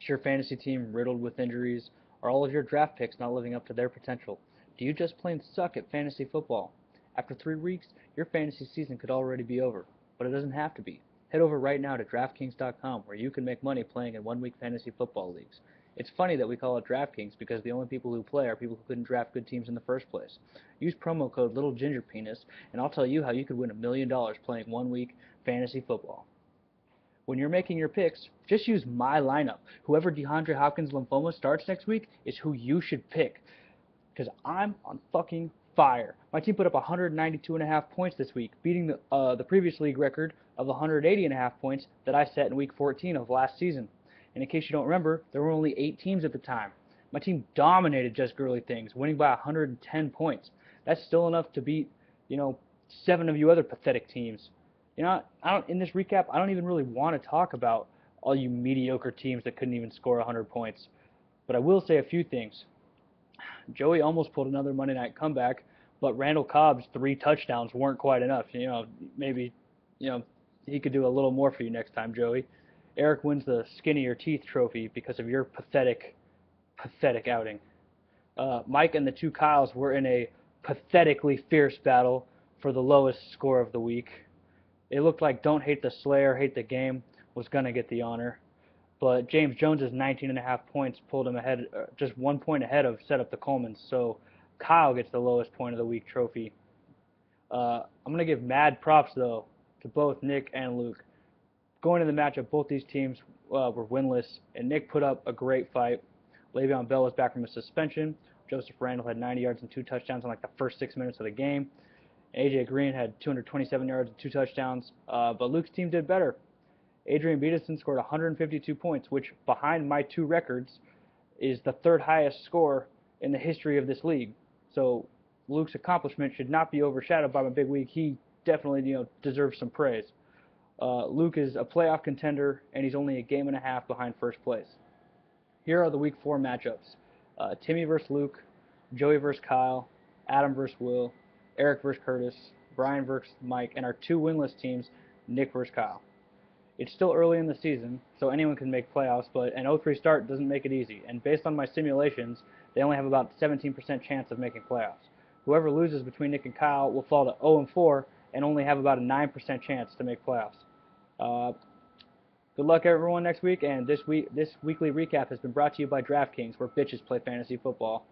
Is your fantasy team riddled with injuries? Are all of your draft picks not living up to their potential? Do you just plain suck at fantasy football? After 3 weeks, your fantasy season could already be over, but it doesn't have to be. Head over right now to DraftKings.com where you can make money playing in 1 week fantasy football leagues. It's funny that we call it DraftKings because the only people who play are people who couldn't draft good teams in the first place. Use promo code LittleGingerPenis and I'll tell you how you could win $1 million playing 1 week fantasy football. When you're making your picks, just use my lineup. Whoever DeAndre Hopkins lymphoma starts next week is who you should pick. Because I'm on fucking fire. My team put up 192.5 points this week, beating the previous league record of 180.5 points that I set in week 14 of last season. And in case you don't remember, there were only 8 teams at the time. My team dominated just girly things, winning by 110 points. That's still enough to beat, 7 of you other pathetic teams. In this recap, I don't even really want to talk about all you mediocre teams that couldn't even score 100 points. But I will say a few things. Joey almost pulled another Monday night comeback, but Randall Cobb's 3 touchdowns weren't quite enough. Maybe, he could do a little more for you next time, Joey. Eric wins the skin of your teeth trophy because of your pathetic outing. Mike and the 2 Kyles were in a pathetically fierce battle for the lowest score of the week. It looked like Don't Hate the Slayer, Hate the Game was going to get the honor. But James Jones's 19.5 points pulled him ahead, just 1 point ahead of Setup the Colemans. So Kyle gets the lowest point of the week trophy. I'm going to give mad props, though, to both Nick and Luke. Going into the matchup, both these teams were winless, and Nick put up a great fight. Le'Veon Bell was back from a suspension. Joseph Randle had 90 yards and 2 touchdowns in like the first 6 minutes of the game. A.J. Green had 227 yards and 2 touchdowns, but Luke's team did better. Adrian Peterson scored 152 points, which, behind my 2 records, is the 3rd highest score in the history of this league. So Luke's accomplishment should not be overshadowed by my big week. He definitely, deserves some praise. Luke is a playoff contender, and he's only a game and a half behind first place. Here are the Week 4 matchups. Timmy versus Luke, Joey versus Kyle, Adam versus Will, Eric versus Curtis, Brian versus Mike, and our 2 winless teams, Nick versus Kyle. It's still early in the season, so anyone can make playoffs, but an 0-3 start doesn't make it easy. And based on my simulations, they only have about 17% chance of making playoffs. Whoever loses between Nick and Kyle will fall to 0-4 and only have about a 9% chance to make playoffs. Good luck, everyone, next week. And this weekly recap has been brought to you by DraftKings, where bitches play fantasy football.